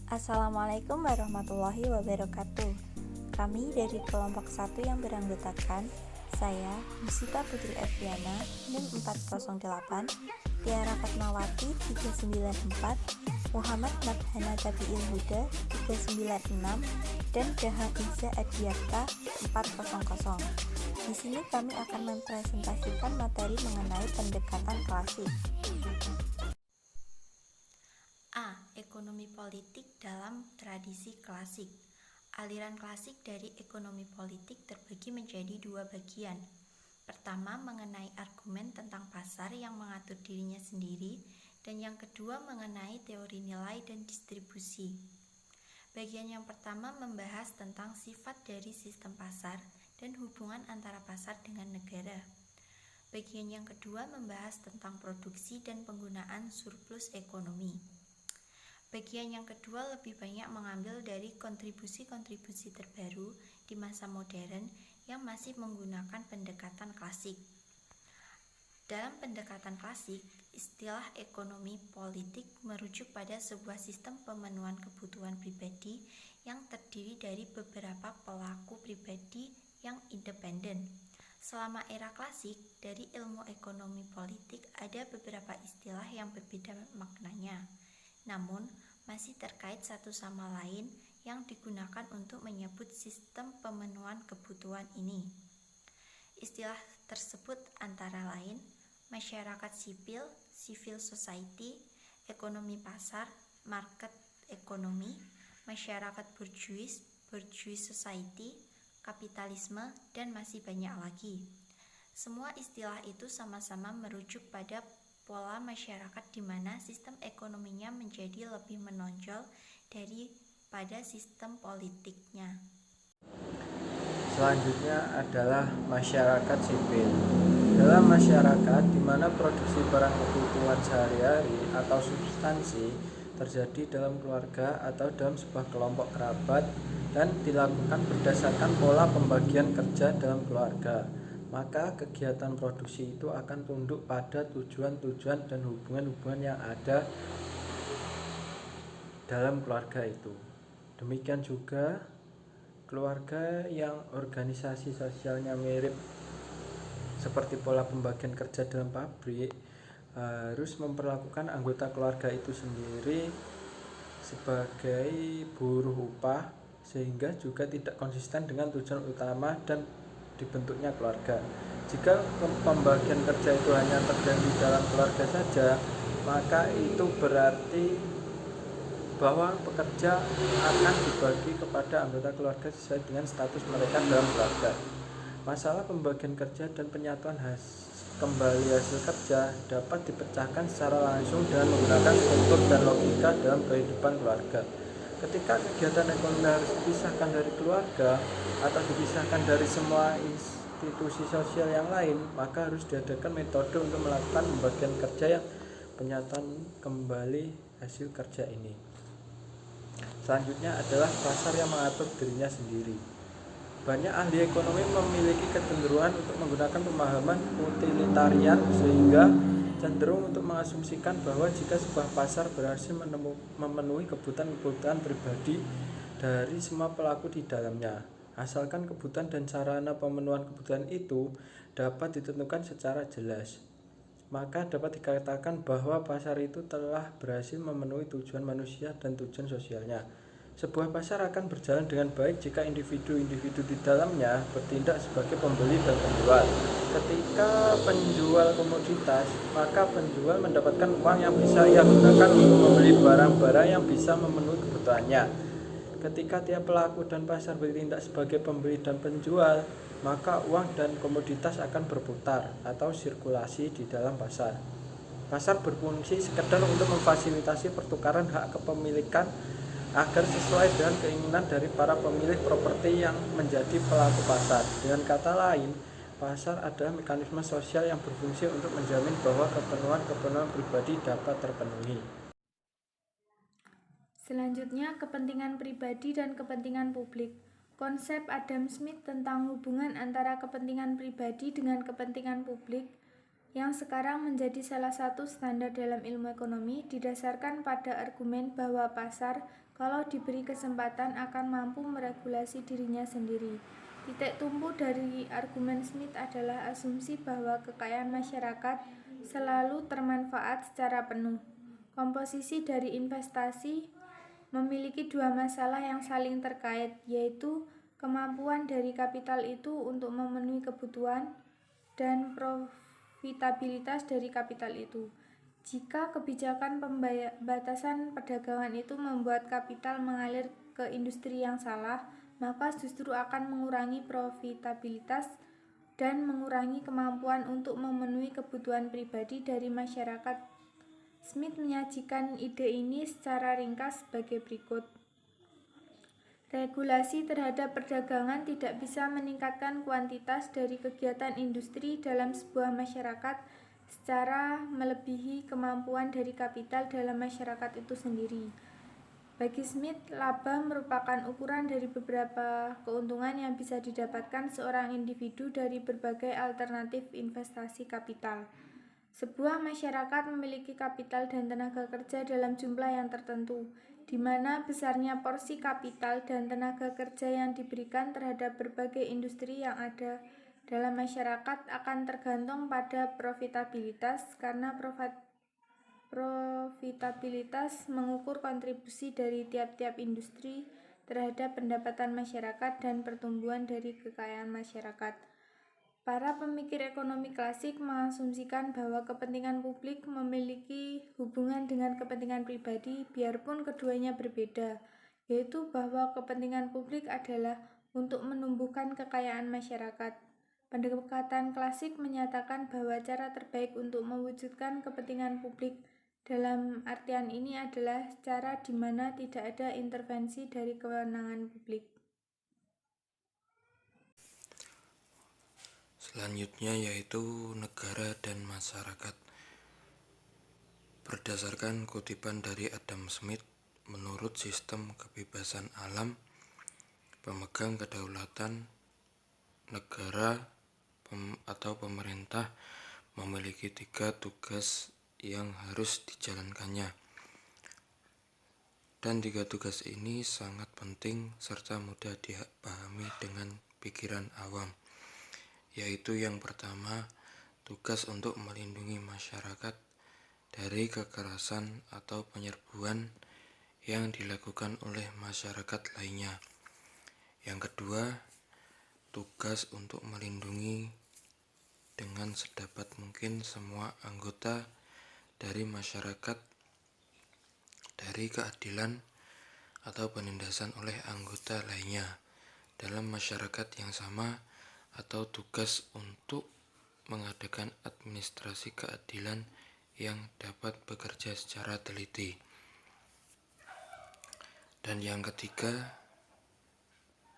Assalamualaikum warahmatullahi wabarakatuh. Kami dari kelompok 1 yang beranggotakan saya, Musita Putri Eviana, NIM 408, Tiara Fatmawati 394, Muhammad Nabhana Tabiil Huda 396, dan Daha Iza Adiarta 400. Di sini kami akan mempresentasikan materi mengenai pendekatan klasik. A. Ekonomi politik dalam tradisi klasik. Aliran klasik dari ekonomi politik terbagi menjadi dua bagian. Pertama, mengenai argumen tentang pasar yang mengatur dirinya sendiri, dan yang kedua mengenai teori nilai dan distribusi. Bagian yang pertama membahas tentang sifat dari sistem pasar dan hubungan antara pasar dengan negara. Bagian yang kedua membahas tentang produksi dan penggunaan surplus ekonomi. Bagian yang kedua lebih banyak mengambil dari kontribusi-kontribusi terbaru di masa modern yang masih menggunakan pendekatan klasik. Dalam pendekatan klasik, istilah ekonomi politik merujuk pada sebuah sistem pemenuhan kebutuhan pribadi yang terdiri dari beberapa pelaku pribadi yang independen. Selama era klasik, dari ilmu ekonomi politik ada beberapa istilah yang berbeda maknanya, namun masih terkait satu sama lain yang digunakan untuk menyebut sistem pemenuhan kebutuhan ini. Istilah tersebut antara lain masyarakat sipil, civil society, ekonomi pasar, market ekonomi, masyarakat bourgeois, bourgeois society, kapitalisme, dan masih banyak lagi. Semua istilah itu sama-sama merujuk pada pola masyarakat di mana sistem ekonominya menjadi lebih menonjol daripada sistem politiknya. Selanjutnya adalah masyarakat sipil. Dalam masyarakat di mana produksi barang kebutuhan sehari-hari atau substansi terjadi dalam keluarga atau dalam sebuah kelompok kerabat dan dilakukan berdasarkan pola pembagian kerja dalam keluarga, maka kegiatan produksi itu akan tunduk pada tujuan-tujuan dan hubungan-hubungan yang ada dalam keluarga itu. Demikian juga keluarga yang organisasi sosialnya mirip seperti pola pembagian kerja dalam pabrik harus memperlakukan anggota keluarga itu sendiri sebagai buruh upah, sehingga juga tidak konsisten dengan tujuan utama dan dibentuknya keluarga. Jika pembagian kerja itu hanya terjadi dalam keluarga saja, maka itu berarti bahwa pekerja akan dibagi kepada anggota keluarga sesuai dengan status mereka dalam keluarga. Masalah pembagian kerja dan penyatuan kembali hasil kerja dapat dipecahkan secara langsung dengan menggunakan struktur dan logika dalam kehidupan keluarga. Ketika kegiatan ekonomi harus dipisahkan dari keluarga atau dipisahkan dari semua institusi sosial yang lain, maka harus diadakan metode untuk melakukan pembagian kerja yang penyatuan kembali hasil kerja ini. Selanjutnya adalah pasar yang mengatur dirinya sendiri. Banyak ahli ekonomi memiliki kecenderungan untuk menggunakan pemahaman utilitarian, sehingga cenderung untuk mengasumsikan bahwa jika sebuah pasar berhasil memenuhi kebutuhan pribadi dari semua pelaku di dalamnya, asalkan kebutuhan dan sarana pemenuhan kebutuhan itu dapat ditentukan secara jelas, maka dapat dikatakan bahwa pasar itu telah berhasil memenuhi tujuan manusia dan tujuan sosialnya. Sebuah pasar akan berjalan dengan baik jika individu-individu di dalamnya bertindak sebagai pembeli dan penjual. Ketika penjual komoditas, maka penjual mendapatkan uang yang bisa ia gunakan untuk membeli barang-barang yang bisa memenuhi kebutuhannya. Ketika tiap pelaku dan pasar bertindak sebagai pembeli dan penjual, maka uang dan komoditas akan berputar atau sirkulasi di dalam pasar. Pasar berfungsi sekedar untuk memfasilitasi pertukaran hak kepemilikan agar sesuai dengan keinginan dari para pemilik properti yang menjadi pelaku pasar. Dengan kata lain, pasar adalah mekanisme sosial yang berfungsi untuk menjamin bahwa keperluan pribadi dapat terpenuhi. Selanjutnya, kepentingan pribadi dan kepentingan publik. Konsep Adam Smith tentang hubungan antara kepentingan pribadi dengan kepentingan publik yang sekarang menjadi salah satu standar dalam ilmu ekonomi didasarkan pada argumen bahwa pasar kalau diberi kesempatan akan mampu meregulasi dirinya sendiri. Titik tumpu dari argumen Smith adalah asumsi bahwa kekayaan masyarakat selalu termanfaat secara penuh. Komposisi dari investasi memiliki dua masalah yang saling terkait, yaitu kemampuan dari kapital itu untuk memenuhi kebutuhan dan profitabilitas dari kapital itu. Jika kebijakan pembatasan perdagangan itu membuat kapital mengalir ke industri yang salah, maka justru akan mengurangi profitabilitas dan mengurangi kemampuan untuk memenuhi kebutuhan pribadi dari masyarakat. Smith menyajikan ide ini secara ringkas sebagai berikut. Regulasi terhadap perdagangan tidak bisa meningkatkan kuantitas dari kegiatan industri dalam sebuah masyarakat secara melebihi kemampuan dari kapital dalam masyarakat itu sendiri. Bagi Smith, laba merupakan ukuran dari beberapa keuntungan yang bisa didapatkan seorang individu dari berbagai alternatif investasi kapital. Sebuah masyarakat memiliki kapital dan tenaga kerja dalam jumlah yang tertentu, di mana besarnya porsi kapital dan tenaga kerja yang diberikan terhadap berbagai industri yang ada dalam masyarakat akan tergantung pada profitabilitas, karena profitabilitas mengukur kontribusi dari tiap-tiap industri terhadap pendapatan masyarakat dan pertumbuhan dari kekayaan masyarakat. Para pemikir ekonomi klasik mengasumsikan bahwa kepentingan publik memiliki hubungan dengan kepentingan pribadi, biarpun keduanya berbeda, yaitu bahwa kepentingan publik adalah untuk menumbuhkan kekayaan masyarakat. Pendekatan klasik menyatakan bahwa cara terbaik untuk mewujudkan kepentingan publik dalam artian ini adalah cara di mana tidak ada intervensi dari kewenangan publik. Selanjutnya yaitu negara dan masyarakat. Berdasarkan kutipan dari Adam Smith, menurut sistem kebebasan alam, pemegang kedaulatan negara atau pemerintah memiliki 3 tugas yang harus dijalankannya. Dan 3 tugas ini sangat penting serta mudah dipahami dengan pikiran awam, yaitu yang pertama, tugas untuk melindungi masyarakat dari kekerasan atau penyerbuan yang dilakukan oleh masyarakat lainnya. Yang kedua, tugas untuk melindungi dengan sedapat mungkin semua anggota dari masyarakat dari keadilan atau penindasan oleh anggota lainnya dalam masyarakat yang sama, atau tugas untuk mengadakan administrasi keadilan yang dapat bekerja secara teliti. Dan yang ketiga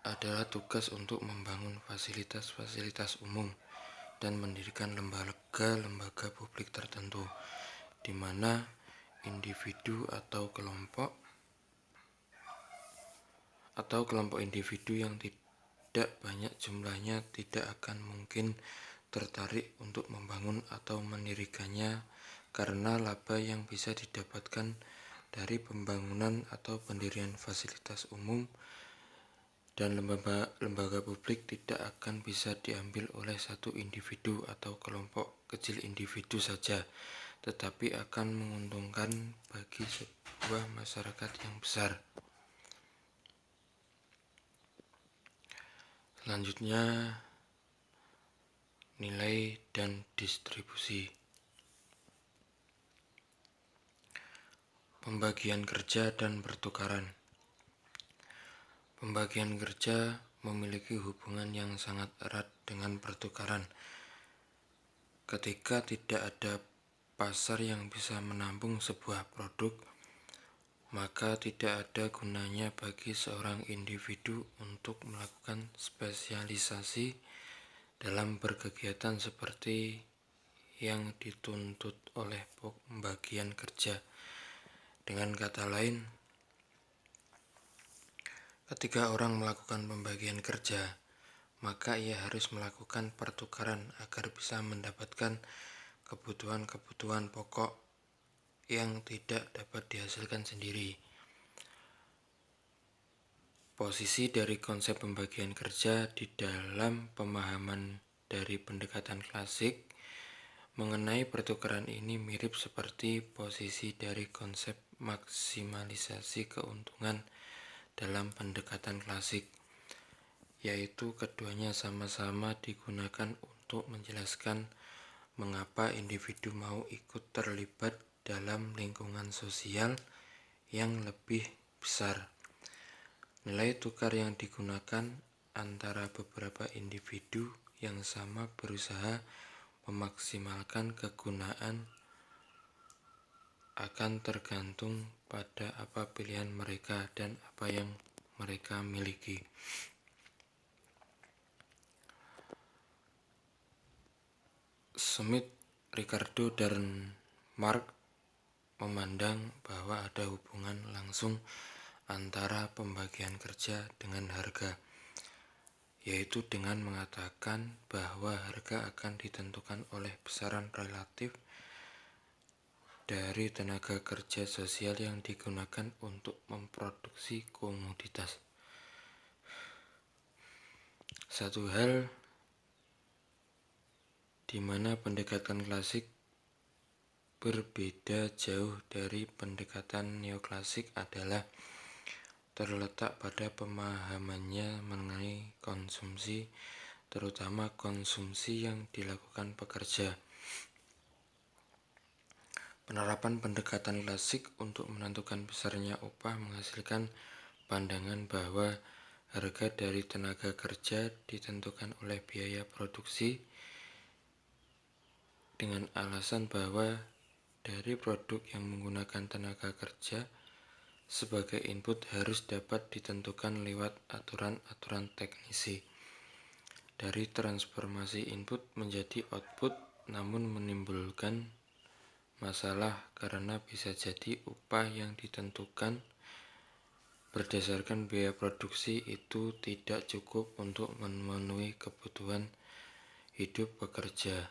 adalah tugas untuk membangun fasilitas-fasilitas umum dan mendirikan lembaga-lembaga publik tertentu, di mana individu atau kelompok individu yang tidak banyak jumlahnya tidak akan mungkin tertarik untuk membangun atau mendirikannya karena laba yang bisa didapatkan dari pembangunan atau pendirian fasilitas umum dan lembaga publik tidak akan bisa diambil oleh satu individu atau kelompok kecil individu saja, tetapi akan menguntungkan bagi sebuah masyarakat yang besar. Selanjutnya, nilai dan distribusi. Pembagian kerja dan pertukaran. Pembagian kerja memiliki hubungan yang sangat erat dengan pertukaran. Ketika tidak ada pasar yang bisa menampung sebuah produk, maka tidak ada gunanya bagi seorang individu untuk melakukan spesialisasi dalam berkegiatan seperti yang dituntut oleh pembagian kerja. Dengan kata lain, ketika orang melakukan pembagian kerja, maka ia harus melakukan pertukaran agar bisa mendapatkan kebutuhan-kebutuhan pokok yang tidak dapat dihasilkan sendiri. Posisi dari konsep pembagian kerja di dalam pemahaman dari pendekatan klasik mengenai pertukaran ini mirip seperti posisi dari konsep maksimalisasi keuntungan dalam pendekatan klasik, yaitu keduanya sama-sama digunakan untuk menjelaskan mengapa individu mau ikut terlibat dalam lingkungan sosial yang lebih besar. Nilai tukar yang digunakan antara beberapa individu yang sama berusaha memaksimalkan kegunaan akan tergantung pada apa pilihan mereka dan apa yang mereka miliki. Smith, Ricardo, dan Mark memandang bahwa ada hubungan langsung antara pembagian kerja dengan harga, yaitu dengan mengatakan bahwa harga akan ditentukan oleh besaran relatif dari tenaga kerja sosial yang digunakan untuk memproduksi komoditas. Satu hal di mana pendekatan klasik berbeda jauh dari pendekatan neoklasik adalah terletak pada pemahamannya mengenai konsumsi, terutama konsumsi yang dilakukan pekerja. Penerapan pendekatan klasik untuk menentukan besarnya upah menghasilkan pandangan bahwa harga dari tenaga kerja ditentukan oleh biaya produksi dengan alasan bahwa dari produk yang menggunakan tenaga kerja sebagai input harus dapat ditentukan lewat aturan-aturan teknisi. Dari transformasi input menjadi output namun menimbulkan masalah karena bisa jadi upah yang ditentukan berdasarkan biaya produksi itu tidak cukup untuk memenuhi kebutuhan hidup pekerja.